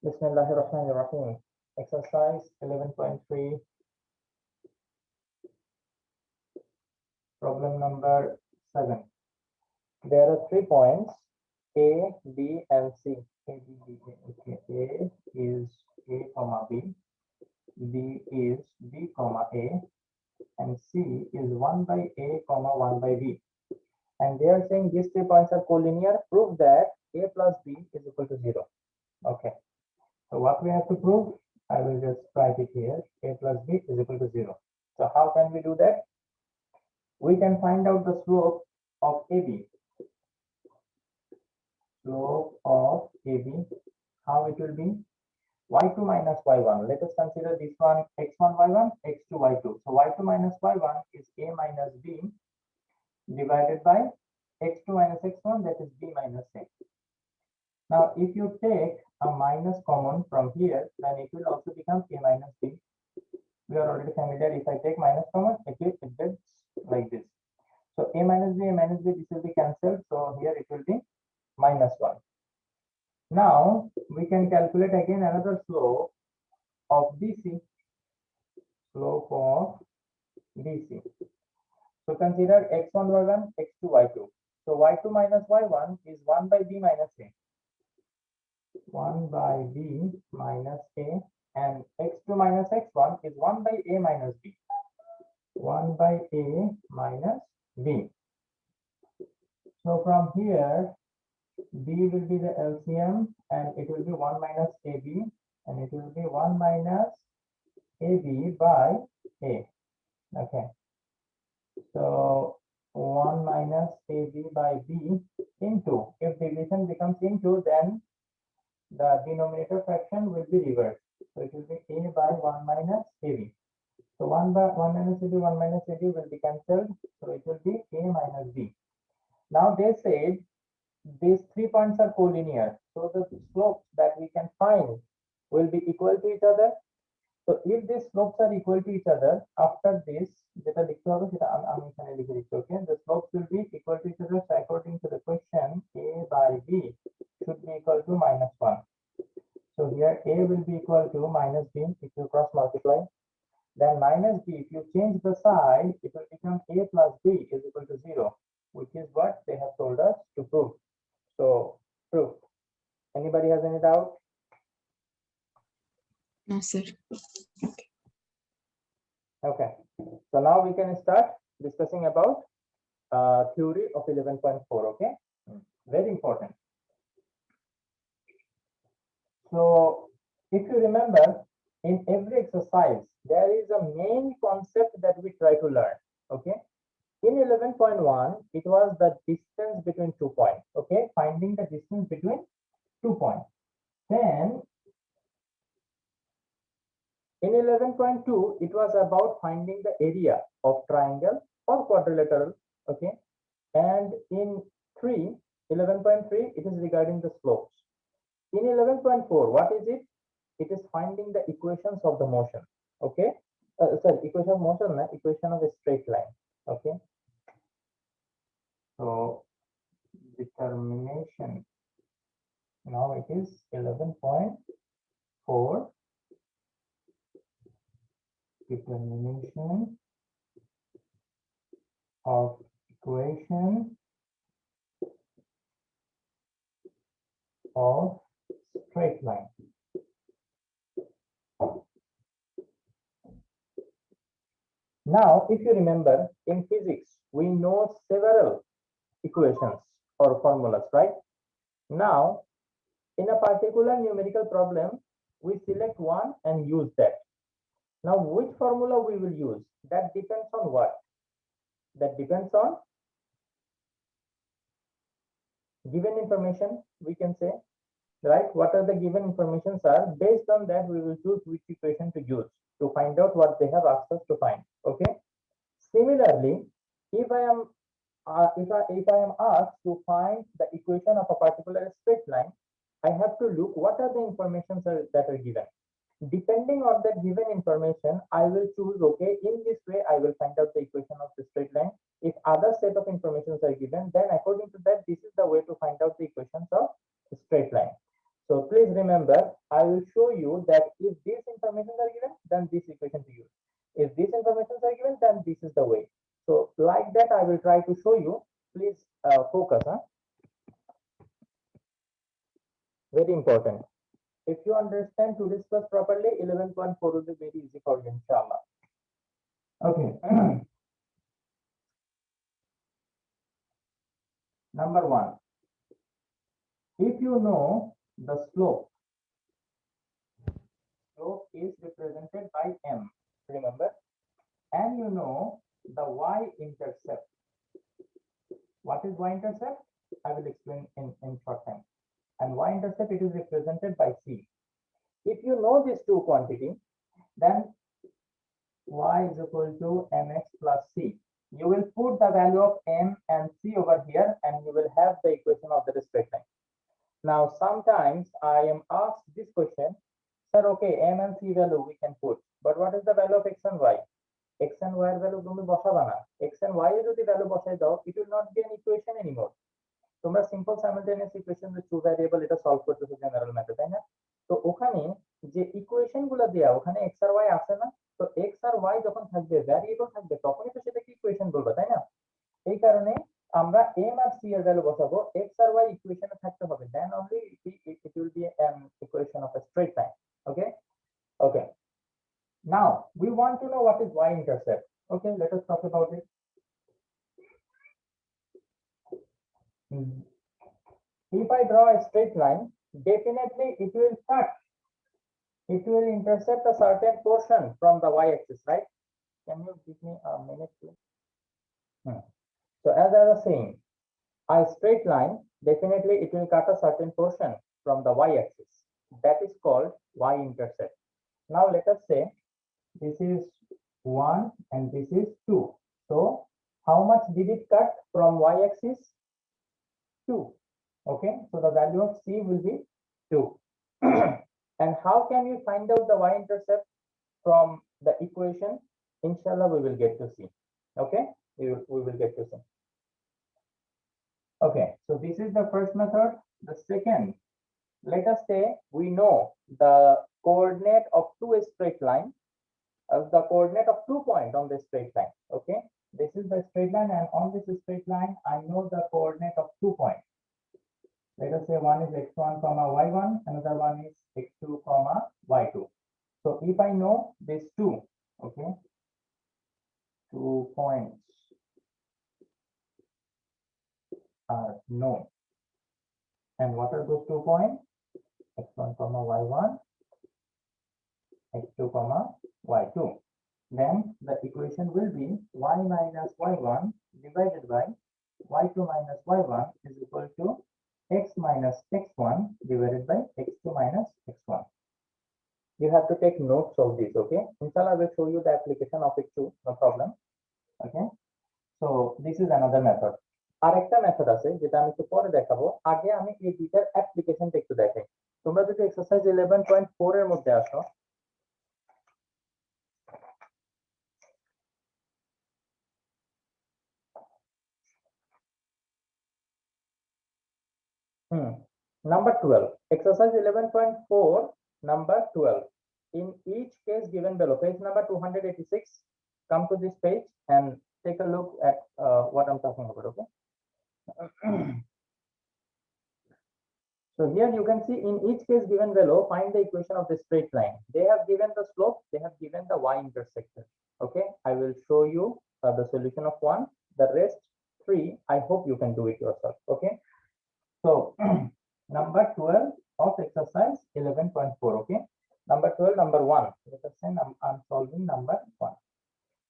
Bismillahirrahmanirrahim. Exercise 11.3, problem number 7. There are 3 points A, B, and C. A, B, B, A. Okay. A is A, comma B. B is B, comma A. And C is 1 by A, comma 1 by B. And they are saying these 3 points are collinear. Prove that A plus B is equal to 0. Okay. So what we have to prove? I will just write it here. A plus B is equal to 0. So how can we do that? We can find out the slope of AB. Slope of AB. How it will be? Y2 minus Y1. Let us consider this one X1, Y1, X2, Y2. So Y2 minus Y1 is A minus B divided by X2 minus X1, that is B minus A. Now, if you take a minus common from here, then it will also become A minus B. We are already familiar. If I take minus common, it gets like this. So A minus B, this will be cancelled. So here it will be minus 1. Now, we can calculate again another slope of BC. Slope of BC. So consider X1, Y1, X2, Y2. So Y2 minus Y1 is 1 by B minus A. 1 by B minus A, and X2 minus X1 is 1 by A minus B. 1 by A minus B. So from here, B will be the LCM, and it will be 1 minus AB, and it will be 1 minus AB by A. Okay. So 1 minus AB by B into, if division becomes into, then the denominator fraction will be reversed. So it will be A by 1 minus AB. So 1 by 1 minus AB, 1 minus AB will be cancelled. So it will be A minus B. Now they said these 3 points are collinear. So the slopes that we can find will be equal to each other. So if these slopes are equal to each other, after this, the slopes will be equal to each other. So according to the question, A by B should be equal to minus 1. So here A will be equal to minus B if you cross multiply. Then minus B, if you change the side, it will become A plus B is equal to 0, which is what they have told us to prove. So proof. Anybody has any doubt? No, sir. Okay. So now we can start discussing about theory of 11.4. Okay. Very important. So if you remember, in every exercise, there is a main concept that we try to learn. Okay. In 11.1, it was the distance between 2 points. Okay. Finding the distance between 2 points. Then in 11.2, it was about finding the area of triangle or quadrilateral. Okay. And in 11.3, it is regarding the slopes. In 11.4, what is it? It is finding the equations of the motion. Okay. Sorry, equation of motion, equation of a straight line. Okay. So determination. Now it is 11.4. Determination of equation of straight line. Now, if you remember, in physics, we know several equations or formulas, right? Now, in a particular numerical problem, we select one and use that. Now, which formula we will use? That depends on what? That depends on given information, we can say, right? What are the given informations are? Based on that, we will choose which equation to use to find out what they have asked us to find. Okay. Similarly, if I am asked to find the equation of a particular straight line, I have to look what are the informations that are given. Depending on that given information, I will choose, okay, in this way, I will find out the equation of the straight line. If other set of informations are given, then according to that, this is the way to find out the equations of straight line. So please remember, I will show you that if these informations are given, then this equation to use. If these informations are given, then this is the way. So like that, I will try to show you. Please focus. Very important. If you understand to discuss properly, 11.4 will be very easy for you, inshallah. Okay. Number one, if you know the slope is represented by m, remember, and you know the y-intercept. What is y-intercept? I will explain in short time. And y-intercept, it is represented by c. If you know these two quantity, then y is equal to mx plus c. You will put the value of m and c over here, and you will have the equation of the straight line. Now, sometimes I am asked this question, sir, okay, m and c value we can put, but what is the value of x and y? X and y value তুমি বসাবা না, x and y এর যদি value বসাই দাও, it will not be an equation anymore. তোমরা simple simultaneous equation with two variable এটা solve করতেছো general method, তাই না? তো ওখানে যে ইকুয়েশন গুলো দেয়া, ওখানে x আর y আছে না? তো x আর y যখন থাকবে, ভ্যারিয়েবল থাকবে, তখনই তো সেটাকে ইকুয়েশন বলবো, তাই না? এই কারণে আমরা m আর c এর ভ্যালু বসাবো, x আর y ইকুয়েশনে থাকতে হবে, then only it will be an equation of a straight line. Okay. Now we want to know what is y-intercept. Okay, let us talk about it. If I draw a straight line, definitely it will cut. It will intercept a certain portion from the y-axis, right? Can you give me a minute, please? So as I was saying, a straight line, definitely it will cut a certain portion from the y-axis. That is called y-intercept. Now let us say this is 1 and this is 2. So how much did it cut from y-axis? 2. Okay, so the value of c will be 2. And how can we find out the y-intercept from the equation? Inshallah, we will get to see. Okay, we will get to see. Okay, so this is the first method. The second, let us say we know the coordinate of two straight line, the coordinate of 2 points on the straight line. Okay, this is the straight line, and on this straight line I know the coordinate of 2 points. Let us say one is x1 comma y1, another one is x2 comma y2. So if I know these two, okay, 2 points are known, and what are those 2 points? x1 comma y1, x2 comma y2. Then the equation will be y minus y1 divided by y2 minus y1 is equal to x minus x1 divided by x2 minus x1. You have to take notes of this, okay? Inshallah, I will show you the application of it too, no problem. Okay, so this is another method. আরেকটা method আছে যেটা আমি একটু পরে দেখাবো, আগে আমি এই দুইটার অ্যাপ্লিকেশনটা একটু দেখাই। তোমরা যদি এক্সারসাইজ 11.4 এর মধ্যে আসো, number 12, exercise 11.4, number 12. In each case given below, page number 286, come to this page and take a look at what I'm talking about. Okay. So here you can see in each case given below, find the equation of the straight line. They have given the slope, they have given the y-interceptor. Okay, I will show you the solution of one. The rest 3, I hope you can do it yourself. Okay, so number 12 of exercise 11.4. Okay, number 12, number 1. Let us say I'm solving number 1.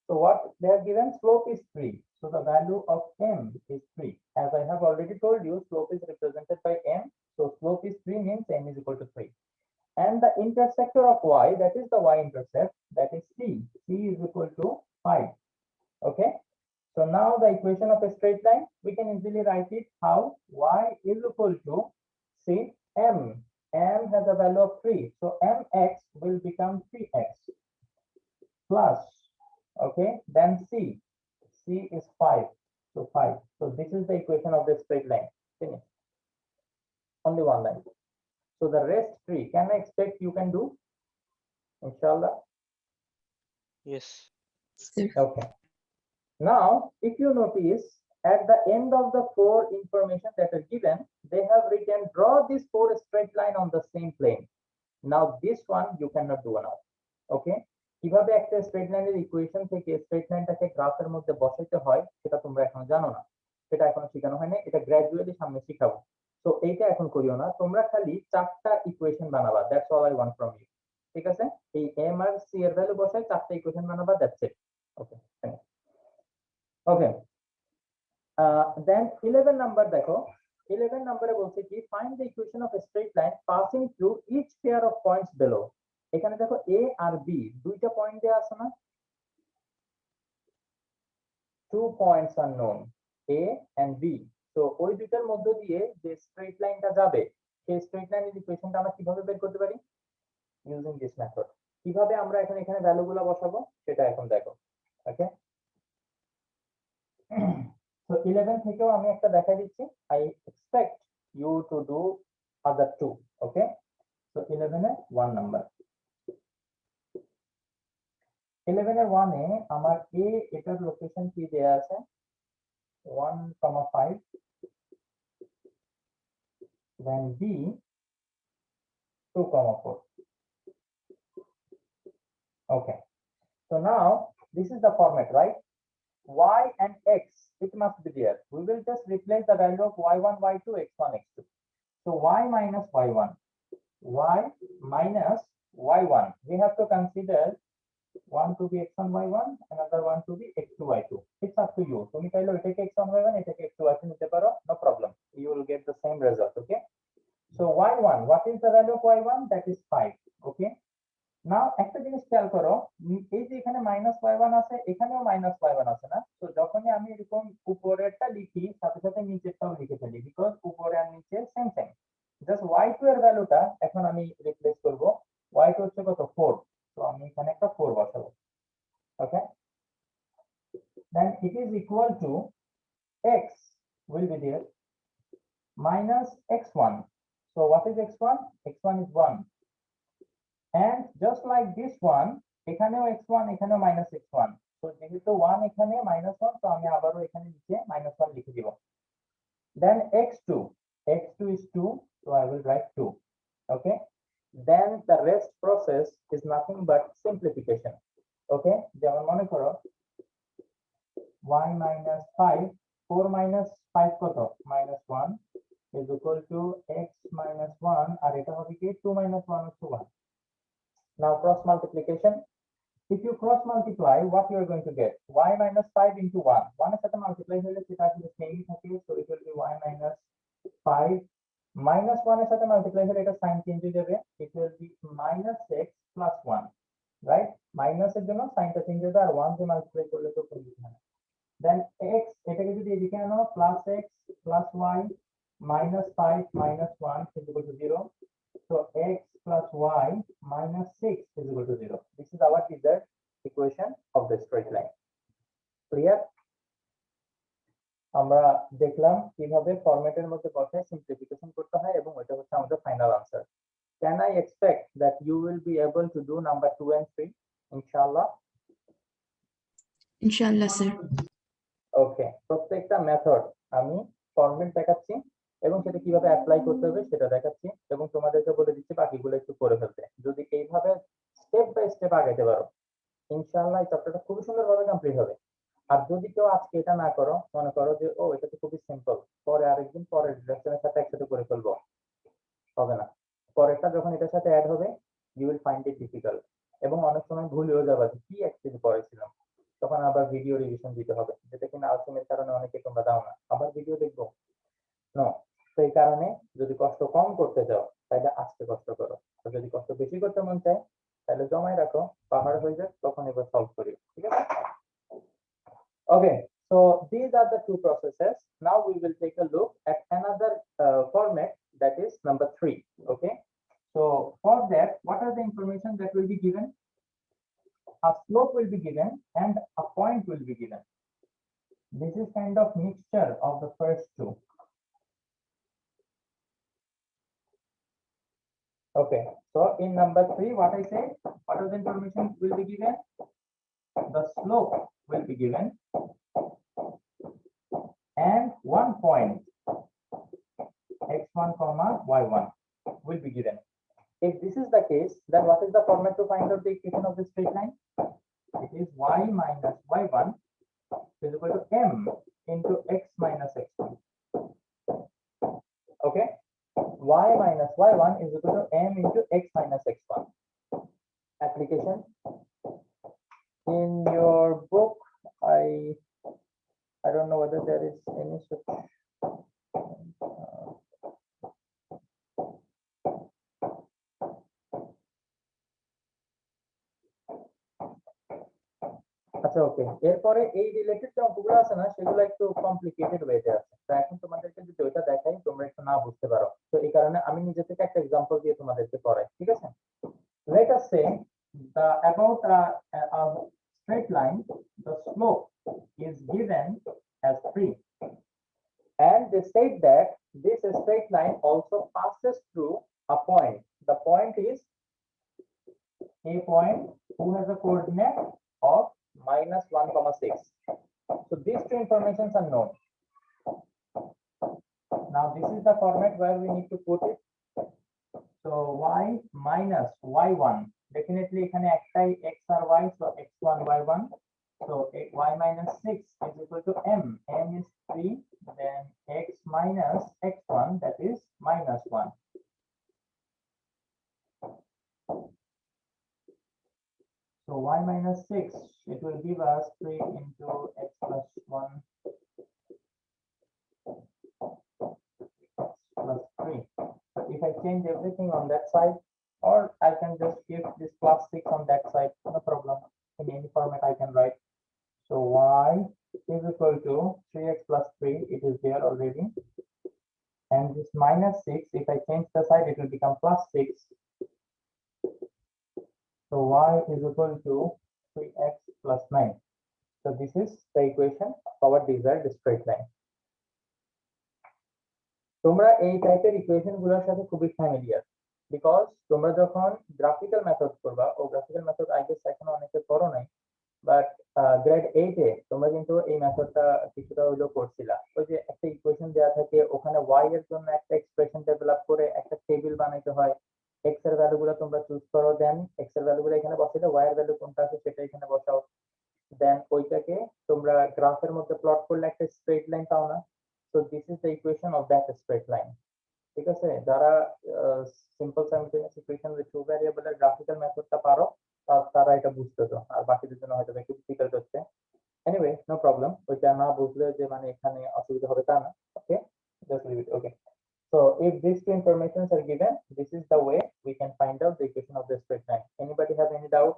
So what they have given, slope is 3. So the value of m is 3. As I have already told you, slope is represented by m. So slope is 3 means m is equal to 3. And the intersector of y, that is the y-intercept, that is c. c is equal to 5. Okay. So now the equation of a straight line, we can easily write it how y is equal to see m. M has a value of 3. So mx will become 3x plus, okay, then c is 5. So 5. So this is the equation of the straight line. Finish. Only one line. So the rest 3, can I expect you can do? Inshallah. Yes. Okay. Now, if you notice, at the end of the 4 information that are given, they have written draw this 4 straight line on the same plane. Now this one you cannot do now. Okay, কিভাবে একটা straight লাইনের equation থেকে straight লাইনটাকে গ্রাফের মধ্যে বসাইতে হয় সেটা তোমরা এখন জানো না, সেটা এখনো শেখানো হয় না, এটা গ্র্যাজুয়ালি সামনে শিখাবো। তো এইটা এখন করিও না, তোমরা খালি 4টা ইকুয়েশন বানাবা, that's all I want from you. ঠিক আছে, এই এম আর সি এর ভ্যালু বসাই 4টা ইকুয়েশন বানাবা, that's it. Okay okay, then 11 number দেখো, 11 নম্বরে বলছে কি find the equation of a straight line passing through each pair of points below. এখানে দেখো এ আর বি দুইটা পয়েন্ট দেয়া আছে না, 2 points are known A and B. তো ওই দুইটার মধ্য দিয়ে যে স্ট্রেট লাইনটা যাবে সেই স্ট্রেট লাইনের ইকুয়েশনটা আমরা কিভাবে বের করতে পারি? Using this method. কিভাবে আমরা এখানে ভ্যালুগুলো বসাবো সেটা এখন দেখো। ওকে, so 11 থেকেও আমি একটা দেখাই দিচ্ছি, I expect you to do other two. Okay, so 11 A 1 number, 11 এর 1 এ আমার a এটার লোকেশন কি দেয়া আছে 1,5, then b 2,4. Okay, so now this is the format, right? Y and x, it must be there. We will just replace the value of y1 y2 x1 x2. So y minus y1, y minus y1, we have to consider one to be x1 y1, another one to be x2 y2. It's up to you. তুমি চাইলে এটাকে x1 y1 এটাকে x2 y2 নিতে পারো, no problem, you will get the same result. Okay, so y1, what is the value of y1? That is 5. Okay, now একটা জিনিস খেয়াল করো, এই যে এখানে মাইনাস y1 আছে, এখানেও মাইনাস y1 আছে না, তো যখনই আমি এরকম উপরেরটা লিখি সাথে সাথে নিচেরটাও লিখে ফেলি, বিকজ উপরে আর নিচে সেম সেম। জাস্ট y2 এর ভ্যালুটা এখন আমি রিপ্লেস করব, y2 হচ্ছে কত 4, তো আমি এখানে একটা 4 বসাবো। Okay, then it is equal to x will be there minus x1. So what is x1? x1 is 1, and just like this one এখানেও x1 এখানেও minus x1, so যেহেতু 1 এখানে minus 1, তো আমি আবারও এখানে নিচে minus 1 লিখে দিব। Then x2 is 2, so I will write 2. Okay, then the rest process is nothing but simplification. Okay, যেমন মনে করো y minus 5, 4 minus 5 কত minus 1 is equal to x minus 1, আর এটা হবে কি 2 minus 1 হচ্ছে 1. Now cross multiplication, if you cross multiply, what you are going to get? Y minus 5 into 1, 1 এর সাথে multiply হলে সেটা আসলে সেমই থাকে, so it will be y minus 5 minus 1 এর সাথে multiply হলে এটা সাইন চেঞ্জ হয়ে যাবে, it will be minus x plus 1, right? Minus এর জন্য সাইনটা চেঞ্জ হবে, আর 1 দিয়ে মাল্টিপ্লাই করলে তো কোনো কিছু না। Then x, এটাকে যদি এদিকে আনো plus x plus y minus 5 minus 1 is equal to 0. So x plus y minus 6 is equal to 0. This is our desired equation of the straight line. Clear? আমরা দেখলাম কিভাবে ফরম্যাটের মধ্যে বসায় সিম্পলিফিকেশন করতে হয়, এবং এটা হচ্ছে আমাদের final answer. Can I expect that you will be able to do number 2 and 3? Inshallah. Inshallah, sir. ওকে, প্রত্যেকটা মেথড আমি ফরম্যাট দেখাচ্ছি এবং সেটা কিভাবে অ্যাপ্লাই করতে হবে সেটা দেখাচ্ছি, এবং তোমাদেরকে বলে দিচ্ছি বাকিগুলো একটু করে ফেলতে। যদি এইভাবে স্টেপ বাই স্টেপ আগাইতে পারো ইনশাআল্লাহ এই চ্যাপ্টারটা খুব সুন্দরভাবে কমপ্লিট হবে। আর যদি কেউ আজকে এটা না করো, মনে করো যে ও এটা তো খুবই সিম্পল, পরে আরেকদিন পরের লেসনের সাথে একসাথে করে ফেলবো, হবে না। পরেরটা যখন এটার সাথে অ্যাড হবে you will find it difficult, এবং অনেক সময় ভুল হয়ে যাবে যে কি অ্যাকচুয়ালি পড়েছিলাম, তখন আবার ভিডিও রিভিশন দিতে হবে, যেটা কিনা আলসেমের কারণে অনেকে তোমরা দাও না, আবার ভিডিও দেখবো নো। তো এই কারণে যদি কষ্ট কম করতে চাও তাহলে আজকে কষ্ট করো, আর যদি কষ্ট বেশি করতে মন চায় তাহলে জমায় রাখো, পাহাড় হয়ে যাক তখন এবার সলভ করি, ঠিক আছে? Okay, so these are the two processes. Now we will take a look at another format, that is number 3. Okay, so for that, what are the information that will be given? A slope will be given and a point will be given. This is kind of mixture of the first two. Okay, so in number 3, what I say, what are the information will be given? The slope will be given and one point x1 comma y1 will be given. If this is the case, then what is the format to find out the equation of the straight line? It is y minus y1 is equal to m into x minus x1. Okay, y minus y1 is equal to m into x minus x1. Application in your book, I don't know whether there is any such আচ্ছা ওকে, এরপরে এই related যে অঙ্কগুলো আছে না সেগুলো একটু complicated ওয়েতে আছে। তো এখন তোমাদেরকে যদি ওইটা দেখাই তোমরা একটু না বুঝতে পারো, তো এই কারণে আমি নিজে থেকে একটা এক্সাম্পল দিয়ে তোমাদেরকে পড়াই, ঠিক আছে? Let us say the about a straight line, the slope is given as 3, and they said that this straight line also passes through a point. The point is a point who has a coordinate of -1, 6. So these two informations are known. Now this is the format where we need to put it. So y minus y1, definitely এখানে একটাই x R y, so x1 y1. So y minus 6 is equal to m. M is 3, then x minus x1, that is -1. So y minus 6, it will give us 3 into x plus 1 plus 3. So if I change everything on that side, or I can just give this plus 6 on that side, no problem. In any format I can write. So y is equal to 3x plus 3, it is there already. And this minus 6, if I change the side, it will become plus 6. So y is equal to 3x plus 9. So this is the equation of our desired straight line. তোমরা এই টাইপের equation গুলোর সাথে খুবই familiar, because তোমরা যখন graphical method করবা, ও graphical method I guess এখন অনেকে করো নাই, বাট গ্রেড 8 এ তোমরা কিন্তু এই মেথডটা কিছুটা হইলেও করছিলা। ওই যে একটা ইকুয়েশন দেওয়া থাকে, ওখানে y এর জন্য একটা এক্সপ্রেশন ডেভেলপ করে একটা টেবিল বানাইতে হয়, x এর ভ্যালুগুলো তোমরা চুজ করো, দেন x এর ভ্যালুগুলো এখানে বসাইলে y এর ভ্যালু কোনটা আছে সেটা এখানে বসাও, দেন ওইটাকে তোমরা গ্রাফের মধ্যে প্লট করলে একটা স্ট্রেট লাইন পাও না। So this is the equation of that straight line. ঠিক আছে, যারা সিম্পল সাইমultaneous ইকুয়েশন উইথ টু ভ্যারিয়েবলের গ্রাফিক্যাল মেথডটা পারো তারা এটা বুঝতেছো, আর বাকিদের জন্য হয়তো একটু ডিফিকাল্ট হচ্ছে। এনিওয়ে নো প্রবলেম, ওইটা না বুঝলে যে মানে এখানে অসুবিধা হবে তা না। Okay, just leave it. Okay, so if these two informations are given, this is the way we can find out the equation of the straight line. Anybody have any doubt?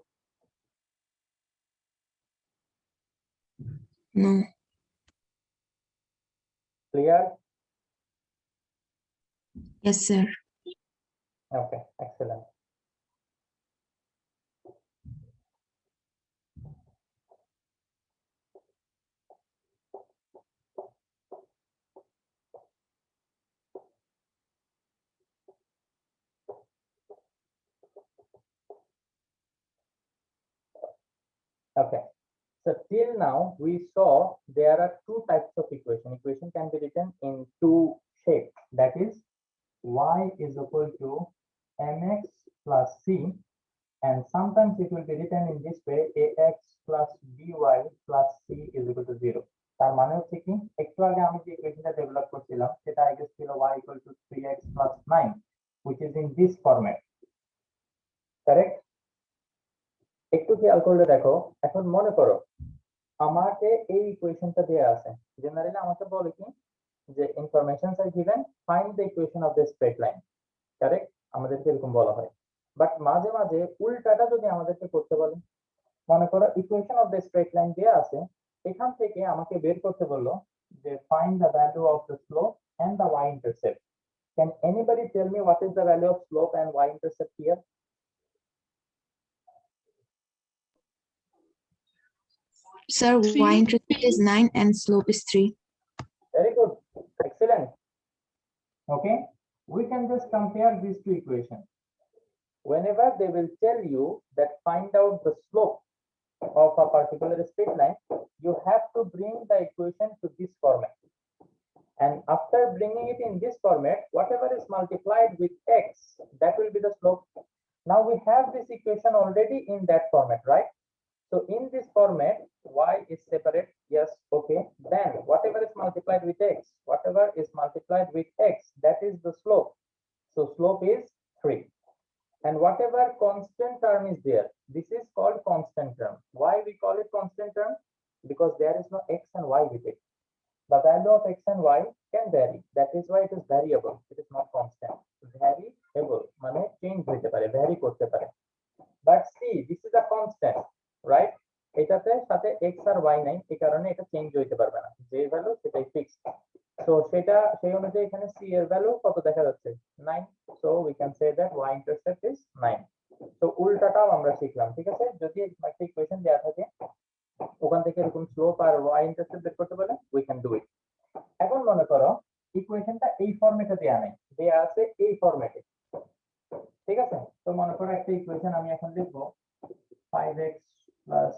No. Clear? Yes, sir. Okay, excellent. Okay, so till now we saw there are two types of equation. Equation can be written in two shapes, that is y is equal to mx plus c, and sometimes it will be written in this way, ax plus by plus c is equal to 0. তার মানে হচ্ছে কি, একটু আগে আমি যে ইকুয়েশনটা develop করছিলাম সেটা আই গেস ছিল y equal to 3x plus 9, which is in this format, correct? একটু খেয়াল করলে দেখো, এখন মনে করো আমাকে এই ইকুয়েশনটা দেয়া আছে, জেনারেলি আমাকে বলে কি যে informations are given, find the equation of the straight line, correct? আমাদেরকে এরকম বলা হয়, বাট মাঝে মাঝে উল্টাটা যদি আমাদেরকে করতে বলে, মনে করো equation of the straight line দেয়া আছে, এখান থেকে আমাকে বের করতে বললো যে find the value of the slope and the y-intercept. Can anybody tell me what is the value of slope and y-intercept here? Sir, y-intercept is 9 and slope is 3. Very good, excellent. Okay, we can just compare these two equations. whenever they will tell you that find out the slope of a particular straight line, you have to bring the equation to this format. And after bringing it in this format, whatever is multiplied with x, that will be the slope. Now we have this equation already in that format, right? So in this format, y is separate. Yes, okay. Then whatever is multiplied with x, whatever is multiplied with x, that is the slope. So slope is 3. And whatever constant term is there, this is called constant term. Why we call it constant term? Because there is no x and y with it. The value of x and y can vary. That is why it is variable. It is not constant. Variable মানে change হতে পারে, vary করতে পারে। But see, this is a constant, right? এটাতে সাথে x আর y নাই, এই কারণে এটা চেঞ্জ হইতে পারবে না। যে ভ্যালু সেটাই ফিক্সড। So সেটা সেই অনুযায়ী এখানে c এর ভ্যালু কত দেখা যাচ্ছে? 9. So we can say that y-intercept is 9. So উল্টাটাও আমরা শিখলাম, ঠিক আছে? যদি একটা ইকুয়েশন দেয়া থাকে, ওখান থেকে এরকম স্লোপ আর y-intercept বের করতে বলে, we can do it. এখন মনে করো ইকুয়েশনটা এই ফরম্যাটে দেয়া নাই, দেয়া আছে এই ফরম্যাটে, ঠিক আছে? তো মনে করো একটা ইকুয়েশন আমি এখন লিখবো 5x plus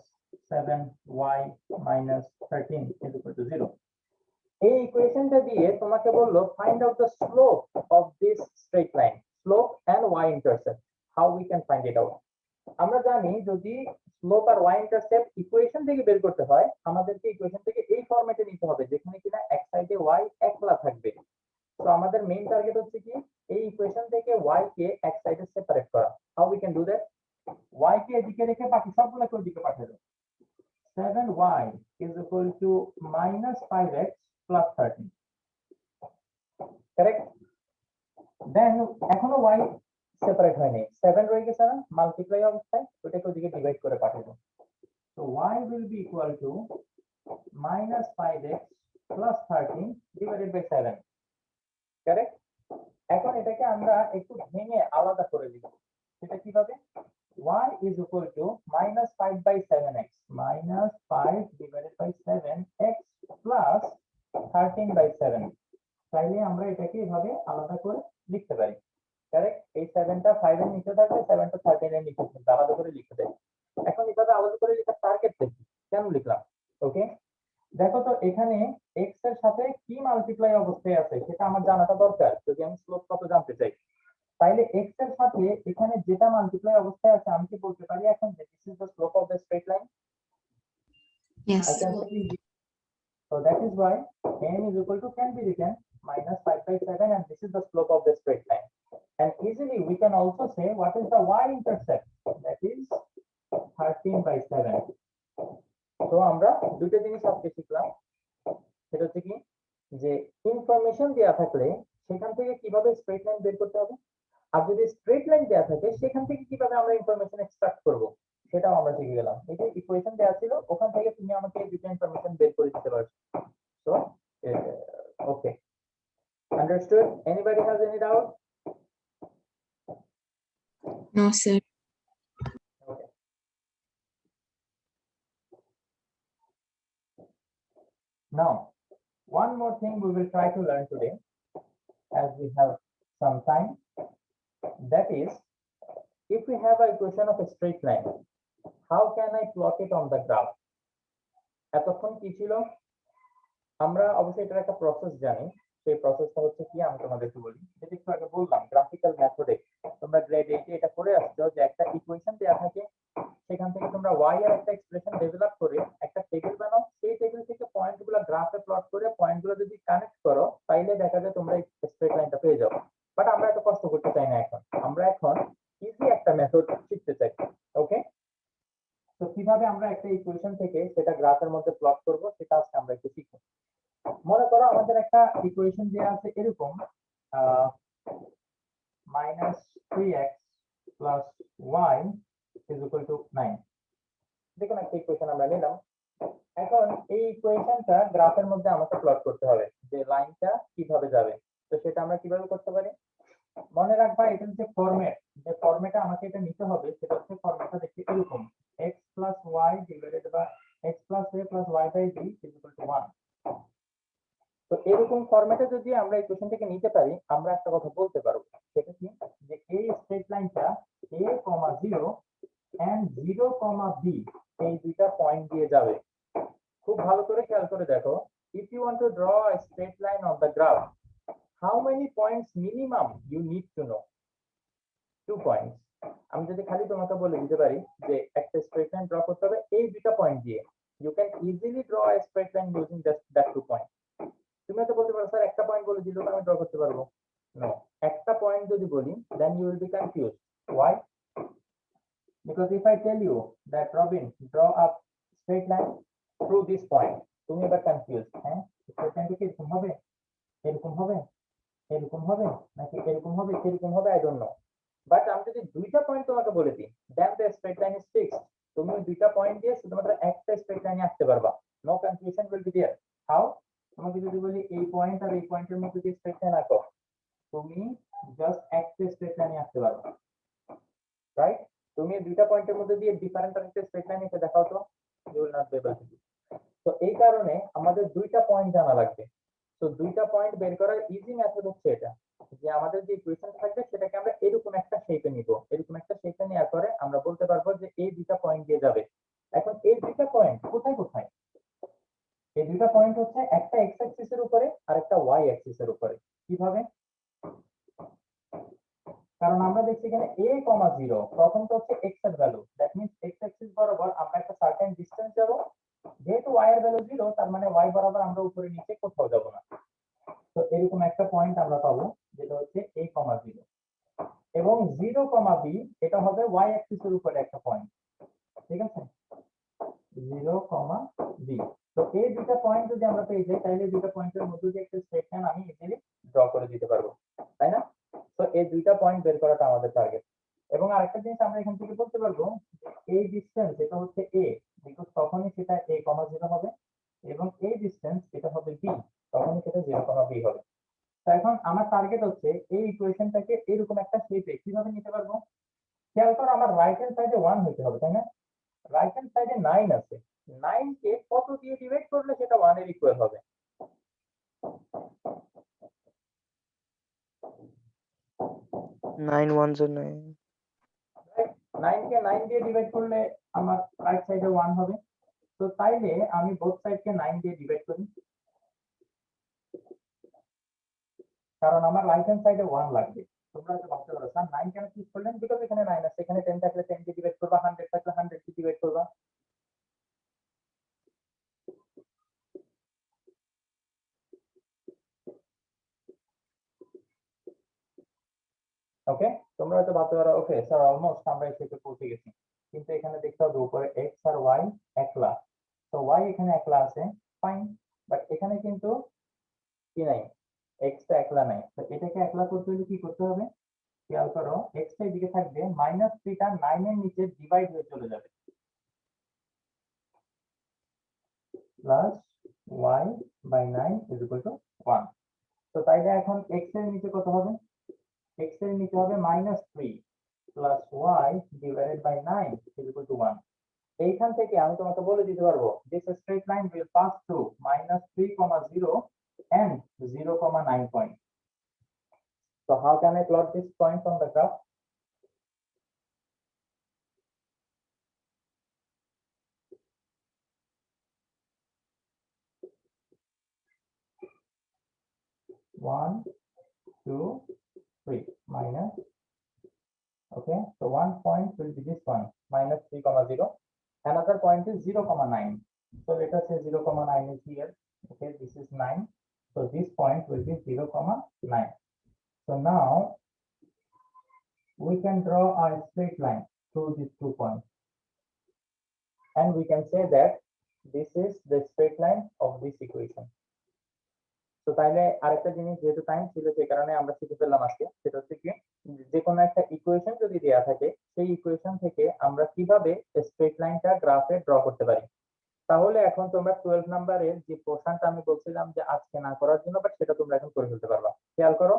7y minus 13 is equal to 0. এই ইকুয়েশনটা দিয়ে তোমাকে বললো find out the slope of this straight line, slope and y-intercept. How we can find it out? আমরা জানি যদি স্লোপ আর y-intercept ইকুয়েশন থেকে বের করতে হয়, আমাদেরকে ইকুয়েশন থেকে এই ফরম্যাটে নিতে হবে যেখানে কিনা এক সাইডে y একলা থাকবে। তো আমাদের মেইন টার্গেট হচ্ছে কি এই ইকুয়েশন থেকে y কে এক সাইডে সেপারেট করা। How we can do that? y কে এদিকে রেখে বাকি সবগুলোকে ওদিকে পাঠিয়ে দাও। 7y is equal to minus 5x plus 13. Correct? Then এখনো y সেপারেট হয়নি, 7 রয়ে গেছে না মাল্টিপ্লাই অবস্থায়, ওটাকে ওদিকে ডিভাইড করে পাঠিয়ে দাও। So y will be equal to minus 5x plus 13 divided by 7. Correct? এখন এটাকে আমরা একটু ভেঙে আলাদা করে দিব। সেটা কিভাবে? y is equal to minus 5 by 7x, minus 5 divided by 7x plus 13 by 7. তাইলে আমরা এটাকে এভাবে আলাদা করে লিখতে পারি। কারেক্ট? এই 7টা 5 এর নিচে থাকবে, 7টা 13 এর নিচে থাকবে, আলাদা করে লিখতে দেয়। এখন এভাবে আলাদা করে লেখার টার্গেট দেখি কেন লিখলাম। ওকে, দেখো তো এখানে x এর সাথে কি মাল্টিপ্লাই অবস্থায় আছে সেটা আমার জানাটা দরকার যদি আমি স্লোপ কত জানতে চাই। তাইলে x এর সাথে এখানে যেটা মাল্টিপ্লাই অবস্থায় আছে আমি কি বলতে পারি এখন যে this is the slope of the straight line? Yes. I can say, so that is why n is equal to can be written minus 5 by 7 and this is the slope of the straight line. And easily we can also say what is the y-intercept? That is 13 by 7. So আমরা দুটো জিনিস আজকে শিখলাম, সেটা হচ্ছে কি যে information দেয়া থাকলে সেখান থেকে কিভাবে স্ট্রেট লাইন বের করতে হবে, আর যদি স্ট্রেট লাইন দেয়া থাকে সেখান থেকে কিভাবে আমরা ইনফরমেশন এক্সট্রাক্ট করব সেটাও আমরা শিখে গেলাম। এই যে ইকুয়েশন দেয়া ছিল ওখান থেকে তুমি আমাকে দুটো ইনফরমেশন বের করে দিতে পারছো। So okay, understood? Anybody has any doubt? No, sir. Okay. Now, one more thing we will try to learn today, as we have some time. That is, if we have an equation of a straight line, how can I plot it on the graph? এতক্ষণ কি ছিল? আমরা অবশ্যই এটার একটা process জানি। সেই প্রসেসটা হচ্ছে কি আমি তোমাদেরকে বলি। যেটা একটু আগে বললাম গ্রাফিক্যাল মেথডে তোমরা গ্রেড 8 এ এটা করে আসছো যে একটা ইকুয়েশন দেয়া থাকে, সেখান থেকে তোমরা y এর একটা এক্সপ্রেশন ডেভেলপ করে একটা টেবিল বানাও, সেই টেবিল থেকে পয়েন্টগুলো গ্রাফে প্লট করে পয়েন্টগুলো যদি কানেক্ট করো তাইলে দেখা যায় তোমরা স্ট্রেট লাইনটা পেয়ে যাবে। বাট আমরা এত কষ্ট করতে চাই না এখন, আমরা এখন ইজি একটা মেথড শিখতে চাই। ওকে, তো কিভাবে আমরা একটা ইকুয়েশন থেকে সেটা গ্রাফের মধ্যে প্লট করব সেটা আজকে আমরা একটু শিখব। মনে করো আমাদের একটা ইকুয়েশন দেয়া আছে এরকম -3x plus y is equal to 9. দেখুন একটা ইকুয়েশন আমরা নিলাম। এখন এই ইকুয়েশনটা গ্রাফের মধ্যে আমাকে প্লট করতে হবে যে লাইনটা কিভাবে যাবে। তো সেটা আমরা কিভাবে করতে পারি? মনে রাখবা এটা যে ফরম্যাট, যে ফরম্যাটে আমাকে এটা নিতে হবে সেটা হচ্ছে ফরম্যাটটা দেখতে এরকম x plus y divided by x plus a plus y by b is equal to 1. তো এরকম ফরম্যাটে যদি আমরা ইকুয়েশন থেকে নিতে পারি আমরা একটা কথা বলতে পারবো, সেটা কি যে এই স্ট্রেট লাইনটা a, 0 and 0, b এই দুইটা পয়েন্ট দিয়ে যাবে। খুব ভালো করে খেয়াল করে দেখো, if you want to draw a straight line on the graph, how many points minimum you need to know? 2 points. আমি যদি খালি তোমাকে বলে দিতে পারি যে একটা স্ট্রেট লাইন ড্র করতে হবে এই দুইটা পয়েন্ট দিয়ে, you can easily draw a straight line using just that 2 points. তুমি তো বলতে পারো স্যার একটা পয়েন্ট বলে দিলে আমি ড্র করতে পারবো। No, একটা পয়েন্ট যদি বলি then you will be confused. Why? Because if I tell you that Robin, draw a straight line through this point, তুমি এবার confused, হ্যাঁ স্ট্রেট লাইনটা কি এরকম হবে, এরকম হবে, এরকম হবে, নাকি এরকম হবে, এরকম হবে, I don't know. বাট আমি যদি দুইটা পয়েন্ট তোমাকে বলে দিই then the straight line is fixed. তুমি দুইটা পয়েন্ট দিয়ে শুধুমাত্র একটা স্ট্রেট লাইনে আসতে পারবা, no confusion will be there. How? তোমাকে যদি বলি এই পয়েন্ট আর এই পয়েন্টের মধ্যে দিয়ে স্ট্রেট লাইন আঁকো, তুমি জাস্ট একটা স্ট্রেট লাইনে আসতে পারবা, রাইট? তুমি দুইটা পয়েন্টের মধ্যে দিয়ে ডিফারেন্ট একটা স্ট্রেট লাইন এসে দেখাও তো, you will not be able to do. তো এই কারণে আমাদের দুইটা পয়েন্ট জানা লাগবে। তো দুইটা পয়েন্ট বের করার ইজি মেথড হচ্ছে এটা, যে আমাদের যে ইকুয়েশন থাকবে সেটাকে আমরা এরকম একটা শেপে নিব, এরকম একটা শেপে নেওয়ার পরে আমরা বলতে পারবো যে এই দুইটা পয়েন্ট দিয়ে যাবে। এখন এই দুইটা পয়েন্ট কোথায় কোথায়? এই দুইটা পয়েন্ট হচ্ছে একটা এক্স অ্যাক্সিস এর উপরে আর একটা ওয়াই অ্যাক্সিস এর উপরে। কিভাবে? কারণ আমরা দেখছি এখানে a, 0 প্রথমটা হচ্ছে x এর value, that means x Axis বরাবর আমরা একটা সার্টেন ডিসটেন্স যাব, যেহেতু y এর ভ্যালু 0 তার মানে y বরাবর আমরা উপরে নিচে কোথাও যাব না। তো এরকম একটা পয়েন্ট আমরা পাবো যেটা হচ্ছে a, 0 এবং 0, b এটা হবে y অ্যাক্সিস এর উপরে একটা পয়েন্ট, ঠিক আছে? 0, b। তো এই দুটো পয়েন্ট যদি আমরা পেয়ে যাই তাহলে দুটো পয়েন্টের মধ্যে যে একটা স্ট্রেট লাইন আমি ইজিলি ড্র করে দিতে পারবো, তাই না? তো এই দুইটা পয়েন্ট বের করাটা আমাদের টার্গেট। এবং আরেকটা জিনিস আমরা এখান থেকে বলতে পারবো এই ডিসটেন্স এটা হচ্ছে a, বিকজ তখনই সেটা a, 0 হবে, এবং এই ডিসটেন্স এটা হবে b, তখনই সেটা 0, b হবে। তো এখন আমার টার্গেট হচ্ছে এই ইকুয়েশনটাকে এরকম একটা শেপে কিভাবে নিতে পারবো। খেয়াল করো আমার রাইট হ্যান্ড সাইডে 1 হতে হবে, তাই না? রাইট হ্যান্ড সাইডে 9 আছে, 9 কে কত দিয়ে ডিভাইড করলে সেটা 1 এর ইকুয়াল হবে? 9 1s are 9. 9 কে 9 দিয়ে ডিভাইড করলে আমার রাইট সাইডে 1 হবে। তো তাইলে আমি বোথ সাইডকে 9 দিয়ে ডিভাইড করি, কারণ আমার রাইট হ্যান্ড সাইডে 1 লাগবে। তোমরা হয়তো ভাবতে পারো স্যার 9 কেন চুজ করলেন? বিকজ এখানে 9 আছে, এখানে 10 থাকলে 10 দিয়ে ডিভাইড করবা, 100 থাকলে 100 দিয়ে ডিভাইড করবা। ওকে, তোমরা হয়তো ভাবতে পারো ওকে স্যার অলমোস্ট আমরা এই শেপে পৌঁছে গেছি, কিন্তু এখানে দেখতে হবে উপরে x আর y একলা। তো y এখানে একলা আছে, ফাইন, বাট এখানে কিন্তু কি নাই, x টা একলা নাই। তো এটাকে একলা করতে হলে কি করতে হবে? খেয়াল করো, x টা এদিকে থাকবে, -3 টা 9 এর নিচে ডিভাইড হয়ে চলে যাবে, plus y by 9 is equal to 1। তো তাইলে এখন x এর নিচে কত হবে? x এর নিচে হবে -3 plus y divided by 9 is equal to 1। এইখান থেকে আমি তোমাকে বলে দিতে পারবো this straight line will pass through -3, 0 and 0, 9 point. So how can I plot this point on the graph? One, 2, 3 minus. Okay, so one point will be this one, -3, 0. Another point is 0, 9. So let us say 0, 9 is here. Okay, this is 9. So this point will be 0, 9. So now we can draw a straight line through these 2 points, and we can say that this is the straight line of this equation. তো তাইলে আরেকটা জিনিস যেহেতু time ছিল যে কারণে আমরা শিখে ফেললাম আজকে, সেটা হচ্ছে কি যে কোনো একটা ইকুয়েশন যদি দেয়া থাকে সেই ইকুয়েশন থেকে আমরা কিভাবে স্ট্রেট লাইনটা গ্রাফে ড্র করতে পারি। তাহলে এখন তোমরা 12 নাম্বারের যে পোর্শনটা আমি বলছিলাম যে আজকে না করার জন্য, বাট সেটা তোমরা এখন করে ফেলতে পারবা। খেয়াল করো,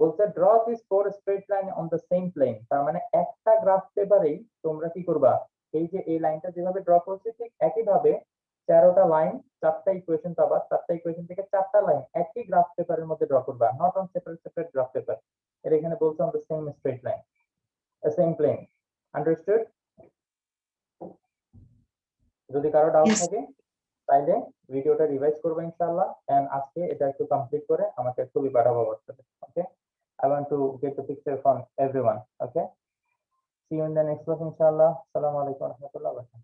বলছে draw this 4 straight line on the same plane. তার মানে একটা গ্রাফ পেপারেই তোমরা কি করবা, এই যে এই লাইনটা যেভাবে ড্র করছি ঠিক একইভাবে 13টা লাইন, 4টা ইকুয়েশন পাবা, 4টা ইকুয়েশন থেকে 4টা লাইন একই গ্রাফ পেপারের মধ্যে ড্র করবা, not on separate separate graph paper. এর এখানে বলছে on the same straight line, same plane. Understood? যদি কারো ডাউট Yes. থাকে তাইলে ভিডিওটা রিভাইজ করবো ইনশাআল্লাহ, এন্ড আজকে এটা একটু কমপ্লিট করে আমাকে ছবি পাঠাবো হোয়াটসঅ্যাপে। ওকে, I want to get the picture from everyone. Okay, see you in the next class inshallah. Assalamu alaikum warahmatullahi wabarakatuh.